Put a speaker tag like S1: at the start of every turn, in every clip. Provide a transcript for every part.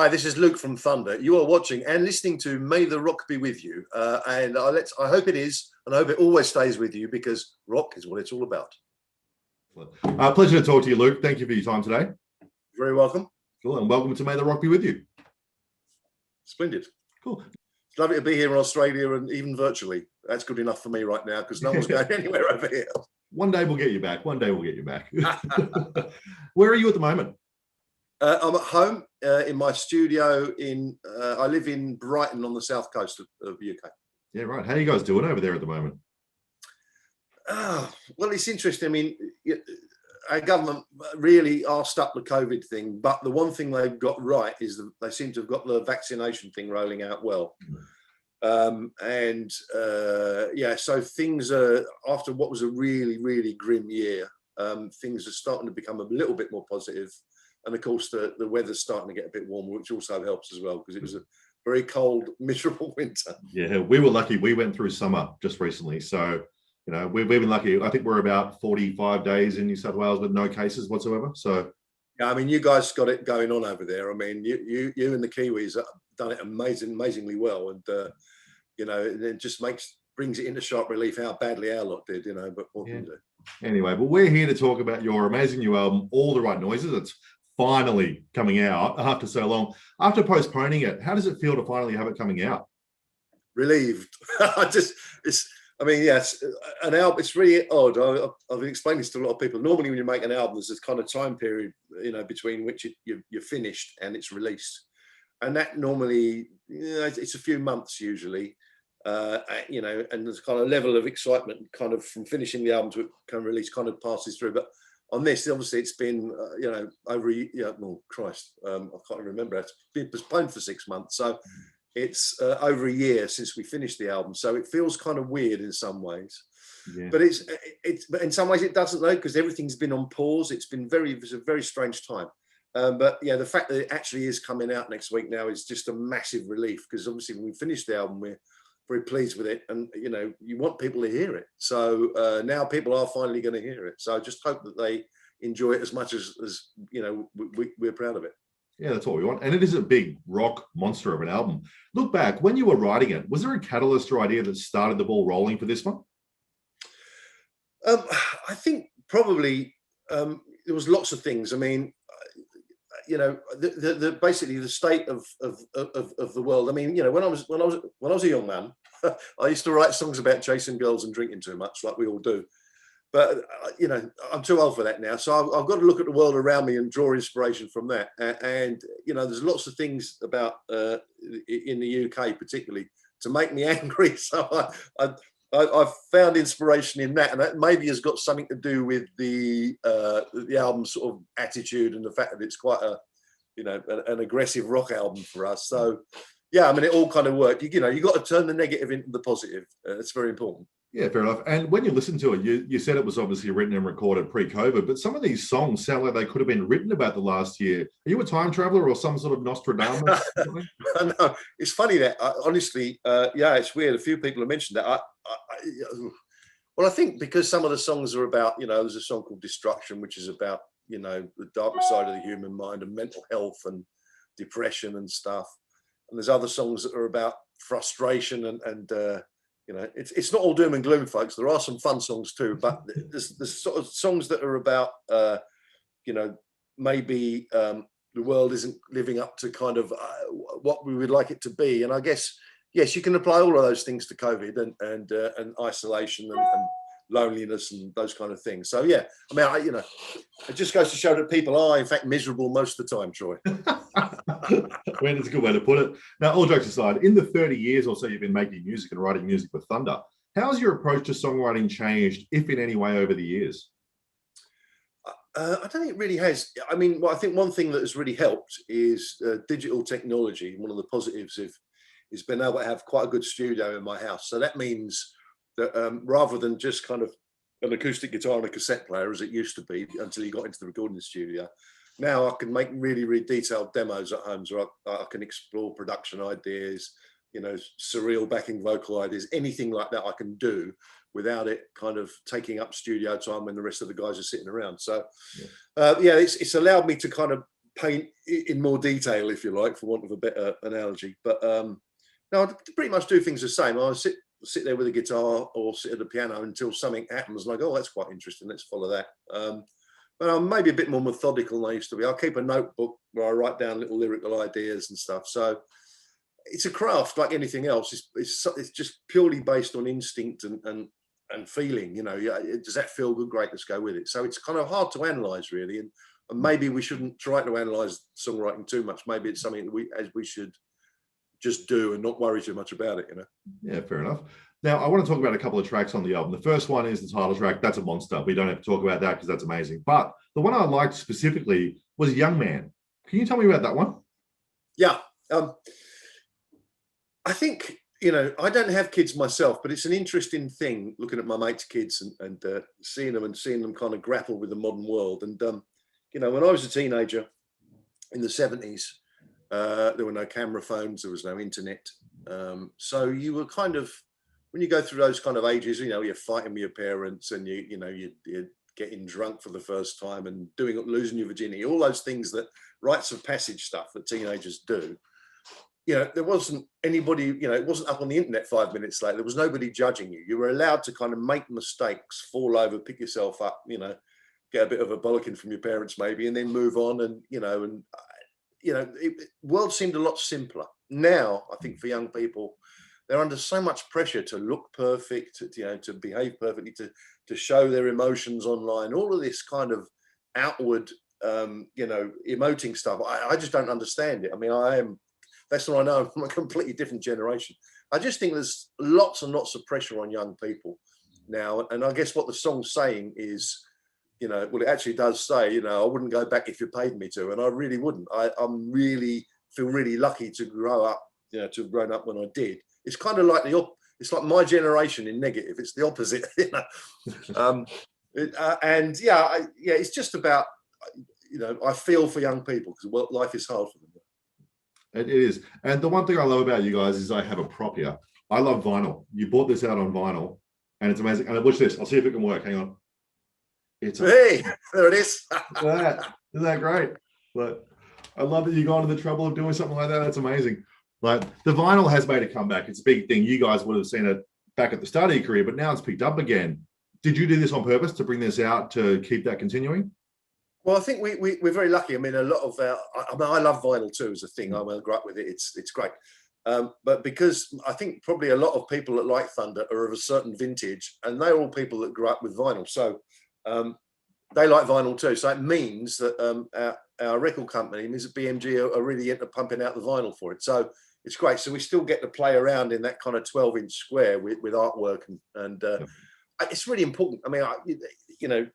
S1: Hi, this is Luke from Thunder. You are watching and listening to May the Rock Be With You. And I hope it is, and I hope it always stays with you, because rock is what it's all about.
S2: Pleasure to talk to you, Luke. Thank you for your time today.
S1: Very welcome.
S2: Cool, and welcome to May the Rock Be With You.
S1: Splendid.
S2: Cool.
S1: It's lovely to be here in Australia, and even virtually. That's good enough for me right now, because no one's going anywhere over here.
S2: One day we'll get you back. One day we'll get you back. Where are you at the moment?
S1: I'm at home in my studio I live in Brighton on the south coast of the UK.
S2: Yeah, right. How are you guys doing over there at the moment?
S1: Well, it's interesting. I mean, our government really arsed up the COVID thing, but the one thing they've got right is that they seem to have got the vaccination thing rolling out well. Yeah, so things are, after what was a really, really grim year, things are starting to become a little bit more positive. And of course, the weather's starting to get a bit warmer, which also helps as well, because it was a very cold, miserable winter.
S2: Yeah, we were lucky. We went through summer just recently. So, you know, we've been lucky. I think we're about 45 days in New South Wales with no cases whatsoever. So,
S1: yeah, I mean, you guys got it going on over there. I mean, you and the Kiwis have done it amazingly well. And, you know, it just brings it into sharp relief how badly our lot did, you know, but what can you do?
S2: Anyway, but we're here to talk about your amazing new album, All the Right Noises. It's finally coming out after so long. After postponing it, how does it feel to finally have it coming out?
S1: Relieved. I mean, yes, an album, it's really odd. I've explained this to a lot of people. Normally when you make an album, there's this kind of time period, you know, between which you're finished and it's released. And that normally, you know, it's a few months usually, you know, and there's kind of level of excitement kind of from finishing the album to kind of release kind of passes through. But on this, obviously, it's been, you know, over a year. Oh, Christ, I can't even remember. It's been postponed for 6 months. So it's over a year since we finished the album. So it feels kind of weird in some ways. Yeah. But but in some ways it doesn't, though, because everything's been on pause. It's a very strange time. But yeah, the fact that it actually is coming out next week now is just a massive relief, because obviously when we finished the album, we're very pleased with it, and you know, you want people to hear it. So now people are finally going to hear it. So I just hope that they enjoy it as much as you know, we're proud of it.
S2: Yeah, that's what we want. And it is a big rock monster of an album. Look back, when you were writing it, was there a catalyst or idea that started the ball rolling for this one?
S1: I think probably there was lots of things. I mean, you know, basically the state of the world. I mean, you know, when I was a young man, I used to write songs about chasing girls and drinking too much, like we all do. But you know, I'm too old for that now, so I've got to look at the world around me and draw inspiration from that. And you know, there's lots of things about in the UK particularly to make me angry. So I've found inspiration in that, and that maybe has got something to do with the album's sort of attitude and the fact that it's quite a, you know, an aggressive rock album for us. So yeah, I mean, it all kind of worked. You know, you got to turn the negative into the positive. It's very important.
S2: Yeah, fair enough. And when you listen to it, you said it was obviously written and recorded pre-COVID, but some of these songs sound like they could have been written about the last year. Are you a time traveler or some sort of Nostradamus?
S1: No, it's funny that honestly, yeah, it's weird. A few people have mentioned that. Well, I think because some of the songs are about, you know, there's a song called Destruction, which is about, you know, the darker side of the human mind and mental health and depression and stuff. And there's other songs that are about frustration and you know, it's not all doom and gloom, folks. There are some fun songs too, but there's sort of songs that are about, you know, maybe the world isn't living up to kind of what we would like it to be. And I guess, yes, you can apply all of those things to COVID and isolation and loneliness and those kind of things. So yeah, I mean, you know, it just goes to show that people are in fact miserable most of the time, Troy.
S2: Well, that's a good way to put it. Now, all jokes aside, in the 30 years or so you've been making music and writing music with Thunder, how has your approach to songwriting changed, if in any way, over the years?
S1: I don't think it really has. I mean, well, I think one thing that has really helped is digital technology. One of the positives is being able to have quite a good studio in my house. So that means that rather than just kind of an acoustic guitar and a cassette player, as it used to be until you got into the recording studio, now I can make really, really detailed demos at home, so I can explore production ideas, you know, surreal backing vocal ideas, anything like that I can do without it kind of taking up studio time when the rest of the guys are sitting around. So yeah, it's allowed me to kind of paint in more detail, if you like, for want of a better analogy. But no, I pretty much do things the same. I sit there with a guitar or sit at the piano until something happens, like, oh, that's quite interesting, let's follow that. But I'm maybe a bit more methodical than I used to be. I'll keep a notebook where I write down little lyrical ideas and stuff. So it's a craft like anything else. It's just purely based on instinct and feeling. You know, yeah, does that feel good? Great, let's go with it. So it's kind of hard to analyze, really. And maybe we shouldn't try to analyze songwriting too much. Maybe it's something that we should just do and not worry too much about it, you know.
S2: Yeah, fair enough. Now, I want to talk about a couple of tracks on the album. The first one is the title track. That's a monster. We don't have to talk about that because that's amazing. But the one I liked specifically was Young Man. Can you tell me about that one?
S1: Yeah. I think, you know, I don't have kids myself, but it's an interesting thing looking at my mates' kids and seeing them kind of grapple with the modern world. And, you know, when I was a teenager in the 70s, there were no camera phones, there was no internet. So you were kind of, when you go through those kind of ages, you know, you're fighting with your parents and you're getting drunk for the first time and losing your virginity, all those things, that rites of passage stuff that teenagers do. You know, there wasn't anybody, you know, it wasn't up on the internet 5 minutes later. There was nobody judging you. You were allowed to kind of make mistakes, fall over, pick yourself up, you know, get a bit of a bollocking from your parents maybe, and then move on. And, you know, the world seemed a lot simpler. Now, I think for young people, they're under so much pressure to look perfect, to behave perfectly, to show their emotions online, all of this kind of outward, emoting stuff. I just don't understand it. I mean, that's what I know. I'm a completely different generation. I just think there's lots and lots of pressure on young people now. And I guess what the song's saying is, you know, well, it actually does say, you know, I wouldn't go back if you paid me to, and I really wouldn't. I'm really feel really lucky to grow up, you know, to have grown up when I did. It's kind of like it's like my generation in negative. It's the opposite, you know. It's just about, you know, I feel for young people because life is hard for them.
S2: It is. And the one thing I love about you guys is I have a prop here. I love vinyl. You bought this out on vinyl and it's amazing. And watch this. I'll see if it can work. Hang on.
S1: Hey, there it is.
S2: Isn't that great? But I love that you go into the trouble of doing something like that. That's amazing. Like, the vinyl has made a comeback. It's a big thing. You guys would have seen it back at the start of your career, but now it's picked up again. Did you do this on purpose to bring this out to keep that continuing?
S1: Well, I think we're very lucky. I mean, a lot of I love vinyl too as a thing. I grew up with it. It's great. But because I think probably a lot of people that like Thunder are of a certain vintage, and they're all people that grew up with vinyl. So they like vinyl too. So it means that our record company, means that BMG are really into pumping out the vinyl for it. So it's great. So we still get to play around in that kind of 12-inch square with artwork, and it's really important. I mean, you know,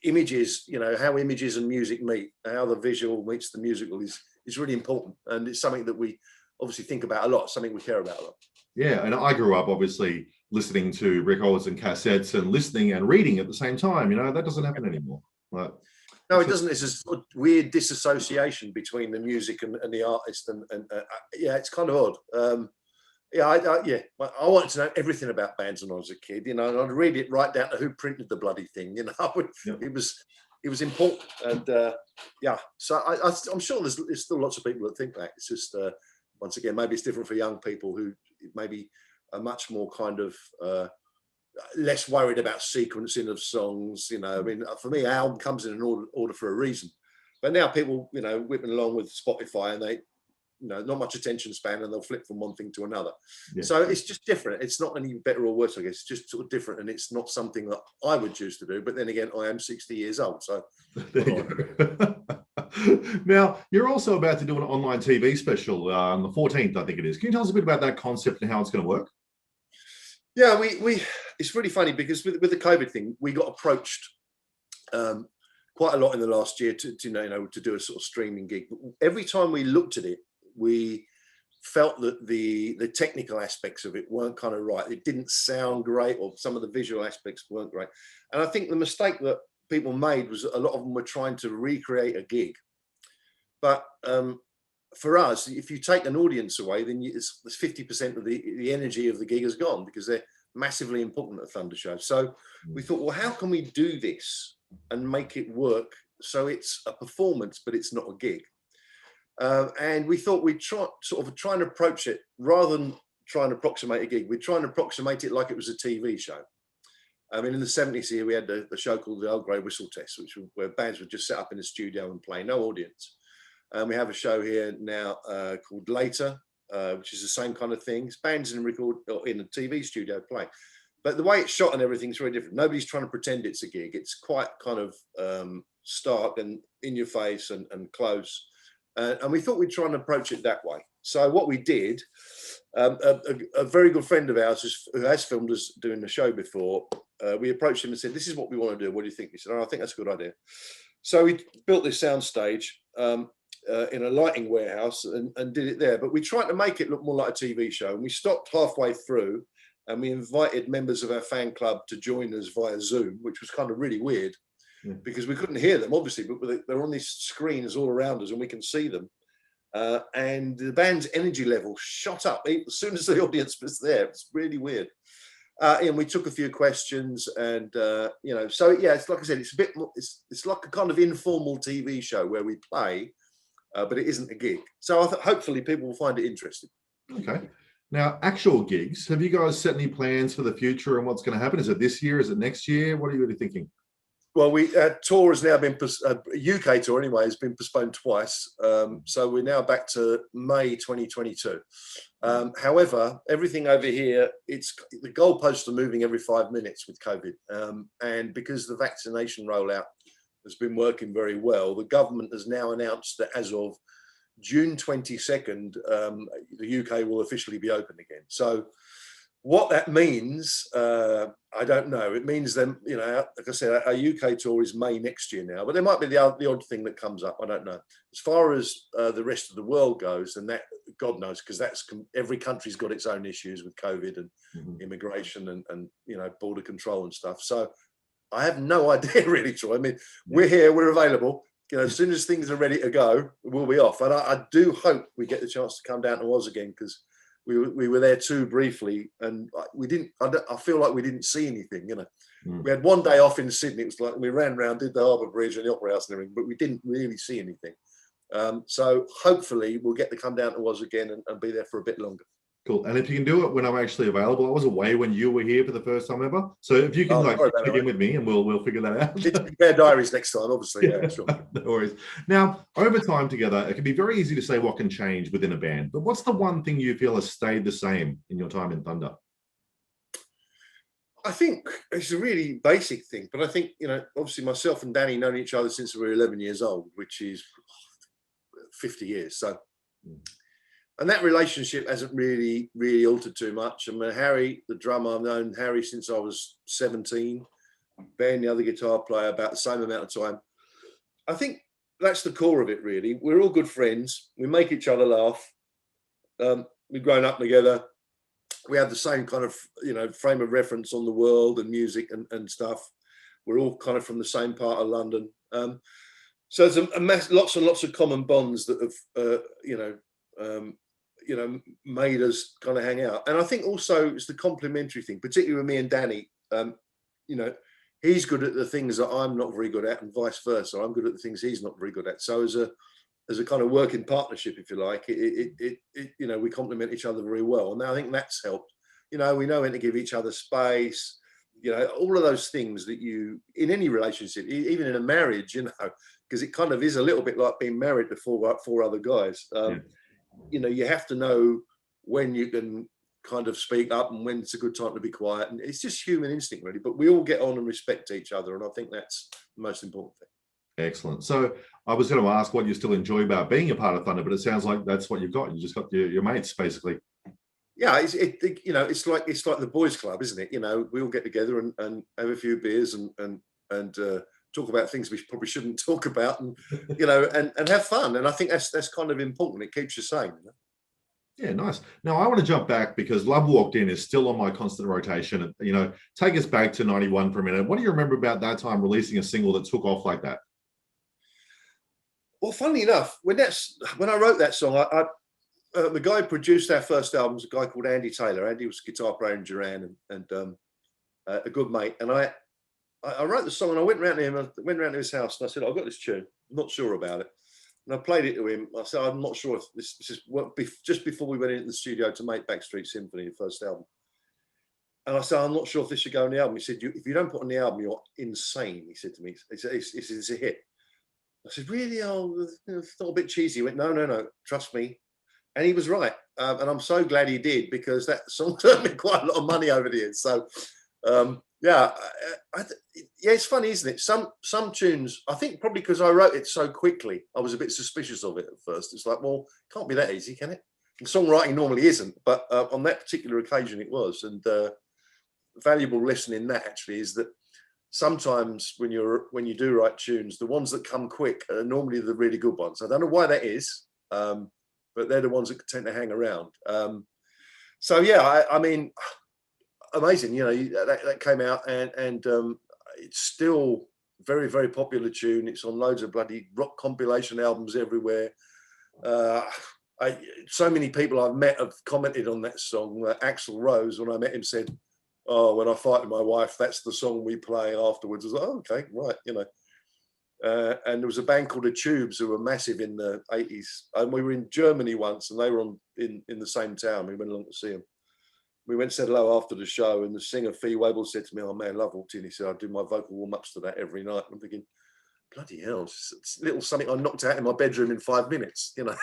S1: images, you know, how images and music meet, how the visual meets the musical is really important, and it's something that we obviously think about a lot, something we care about a lot. Yeah,
S2: and I grew up obviously listening to records and cassettes and listening and reading at the same time. You know, that doesn't happen anymore.
S1: No, it doesn't. It's a sort of weird disassociation between the music and the artist, and yeah, it's kind of odd. I wanted to know everything about bands when I was a kid, you know, and I'd read it right down to who printed the bloody thing, you know. It was important, and so I'm sure there's still lots of people that think that. It's just once again, maybe it's different for young people who maybe are much more kind of less worried about sequencing of songs, you know. I mean, for me, an album comes in an order for a reason, but now people, you know, whipping along with Spotify, and they, you know, not much attention span, and they'll flip from one thing to another. Yeah. So it's just different. It's not any better or worse, I guess. It's just sort of different, and it's not something that I would choose to do. But then again, I am 60 years old, so.
S2: Now, you're also about to do an online TV special on the 14th, I think it is. Can you tell us a bit about that concept and how it's going to work?
S1: Yeah, it's really funny because with the COVID thing, we got approached quite a lot in the last year to do a sort of streaming gig. But every time we looked at it, we felt that the technical aspects of it weren't kind of right. It didn't sound great, or some of the visual aspects weren't great. And I think the mistake that people made was a lot of them were trying to recreate a gig. But for us, if you take an audience away, then it's 50% of the energy of the gig is gone, because they're massively important at Thunder Show. So we thought, well, how can we do this and make it work so it's a performance, but it's not a gig. And we thought we'd try and approach it rather than trying to approximate a gig. We'd try and approximate it like it was a TV show. I mean, in the 70s here, we had the show called the Earl Grey Whistle Test, where bands would just set up in the studio and play, no audience. And we have a show here now called Later, which is the same kind of thing. It's bands in a TV studio playing. But the way it's shot and everything's very different. Nobody's trying to pretend it's a gig. It's quite kind of stark and in your face and close. And we thought we'd try and approach it that way. So what we did, a very good friend of ours who has filmed us doing the show before, we approached him and said, this is what we want to do. What do you think? He said, oh, I think that's a good idea. So we built this sound stage in a lighting warehouse and did it there. But we tried to make it look more like a TV show. And we stopped halfway through and we invited members of our fan club to join us via Zoom, which was kind of really weird. Yeah. Because we couldn't hear them, obviously, but they're on these screens all around us and we can see them. And the band's energy level shot up as soon as the audience was there. It's really weird. And we took a few questions and, so yeah, it's like I said, it's a bit more, it's like a kind of informal TV show where we play, but it isn't a gig. So hopefully people will find it interesting.
S2: Okay. Now, actual gigs, have you guys set any plans for the future and what's going to happen? Is it this year? Is it next year? What are you really thinking?
S1: Well, our tour has now been, UK tour anyway, has been postponed twice. So we're now back to May 2022. However, everything over here, the goalposts are moving every 5 minutes with COVID. And because the vaccination rollout has been working very well, the government has now announced that as of June 22nd, the UK will officially be open again. So what that means, I don't know. It means then, like I said, our UK tour is May next year now, but there might be the odd thing that comes up. I don't know. As far as the rest of the world goes, and that God knows, because every country's got its own issues with COVID and immigration and border control and stuff. So I have no idea really, Troy. I mean, we're here, we're available. As soon as things are ready to go, we'll be off. And I do hope we get the chance to come down to Oz again, because we were there too briefly, and we didn't. I feel like we didn't see anything. We had one day off in Sydney. It was like we ran around, did the Harbour Bridge and the Opera House and everything, but we didn't really see anything. So hopefully we'll get to come down to Oz again and be there for a bit longer.
S2: Cool. And if you can do it when I'm actually available, I was away when you were here for the first time ever. So if you can check in with me and we'll figure that out.
S1: Compare diaries next time, obviously. Yeah, sure.
S2: No worries. Now, over time together, it can be very easy to say what can change within a band. But what's the one thing you feel has stayed the same in your time in Thunder?
S1: I think it's a really basic thing, but I think, obviously myself and Danny known each other since we were 11 years old, which is 50 years. So. And that relationship hasn't really altered too much. I mean, Harry, the drummer, I've known Harry since I was 17. Ben, the other guitar player, about the same amount of time. I think that's the core of it, really. We're all good friends. We make each other laugh. We've grown up together. We have the same kind of, frame of reference on the world and music and stuff. We're all kind of from the same part of London. So there's lots and lots of common bonds that have, made us kind of hang out. And I think also it's the complementary thing, particularly with me and Danny. He's good at the things that I'm not very good at, and vice versa. I'm good at the things he's not very good at. So as a kind of working partnership, if you like, we complement each other very well. And I think that's helped. We know when to give each other space. All of those things that you in any relationship, even in a marriage, because it kind of is a little bit like being married to four other guys. You have to know when you can kind of speak up and when it's a good time to be quiet. And it's just human instinct, really. But we all get on and respect each other. And I think that's the most important thing.
S2: Excellent. So I was going to ask what you still enjoy about being a part of Thunder, but it sounds like that's what you've got. You just got your mates, basically.
S1: Yeah, it's like the boys' club, isn't it? We all get together and have a few beers and talk about things we probably shouldn't talk about, and and have fun. And I think that's kind of important. It keeps you sane.
S2: Yeah, nice. Now I want to jump back because Love Walked In is still on my constant rotation. Take us back to 91 for a minute. What do you remember about that time releasing a single that took off like that?
S1: Well, funnily enough, when I wrote that song, the guy who produced our first album was a guy called Andy Taylor. Andy was a guitar player in Duran and a good mate. And I wrote the song and I went round to him. I went round to his house and I said, I've got this tune. I'm not sure about it. And I played it to him. I said, I'm not sure if this is what, just before we went into the studio to make Backstreet Symphony, the first album. And I said, I'm not sure if this should go on the album. He said, if you don't put on the album, you're insane. He said to me, it's a hit. I said, really? Oh, it's not a bit cheesy. He went, no, trust me. And he was right. And I'm so glad he did, because that song turned me quite a lot of money over the years. So, yeah, it's funny, isn't it? Some tunes, I think probably because I wrote it so quickly, I was a bit suspicious of it at first. It's like, well, it can't be that easy, can it? And songwriting normally isn't, but on that particular occasion it was. And valuable lesson in that actually is that sometimes when you do write tunes, the ones that come quick are normally the really good ones. I don't know why that is, but they're the ones that tend to hang around. So yeah, I mean, amazing, you know, that came out and it's still very, very popular tune. It's on loads of bloody rock compilation albums everywhere. So many people I've met have commented on that song. Axl Rose, when I met him, said, oh, when I fight with my wife, that's the song we play afterwards. I was like, oh, okay, right, you know. And there was a band called The Tubes who were massive in the 80s. And we were in Germany once and they were in the same town. We went along to see them. We went and said hello after the show, and the singer Fee Waybill said to me, oh man, Love walked in. He said, I do my vocal warm-ups to that every night. I'm thinking, bloody hell, it's a little something I knocked out in my bedroom in 5 minutes, you know.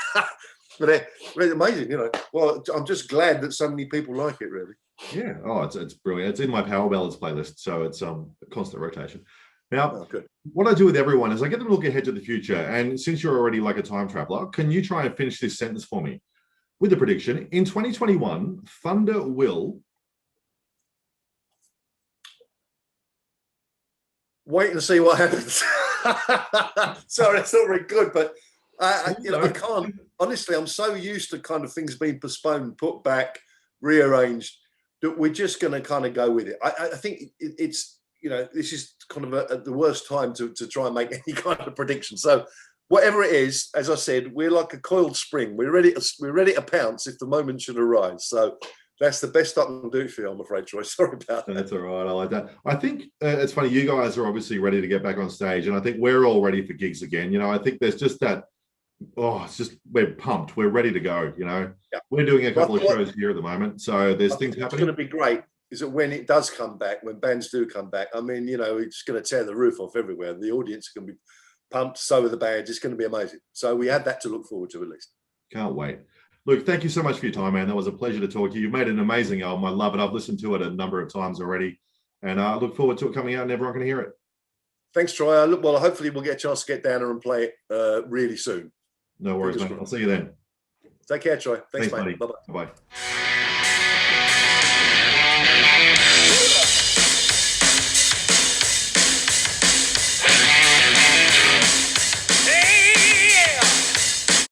S1: But they're amazing, you know. Well, I'm just glad that so many people like it, really.
S2: Yeah, oh, it's brilliant. It's in my Power Ballads playlist, so it's a constant rotation. Now, what I do with everyone is I get them to look ahead to the future. And since you're already like a time traveler, can you try and finish this sentence for me with a prediction? In 2021, Thunder will...
S1: Wait and see what happens. Sorry, that's not very good, but I can't. Honestly, I'm so used to kind of things being postponed, put back, rearranged, that we're just going to kind of go with it. I think it's, you know, this is kind of the worst time to try and make any kind of prediction. So whatever it is, as I said, we're like a coiled spring. We're ready to pounce if the moment should arise. So that's the best I can do for you, I'm afraid, Troy. Sorry about that.
S2: That's all right. I like that. I think it's funny. You guys are obviously ready to get back on stage, and I think we're all ready for gigs again. You know, I think there's just that, it's just, we're pumped. We're ready to go, you know. Yeah. We're doing a couple of shows here at the moment, so there's things happening.
S1: It's going to be great is that when it does come back, when bands do come back, I mean, you know, it's going to tear the roof off everywhere. The audience is going to be pumped, so are the bands. It's going to be amazing. So we have that to look forward to, at least.
S2: Can't wait. Luke, thank you so much for your time, man. That was a pleasure to talk to you. You've made an amazing album. I love it. I've listened to it a number of times already, and I look forward to it coming out and everyone can hear it.
S1: Thanks, Troy. Well, hopefully we'll get a chance to get down there and play it really soon.
S2: No worries, mate. I'll see you then.
S1: Take care, Troy. Thanks mate.
S2: Buddy.
S1: Bye-bye.
S2: Bye-bye.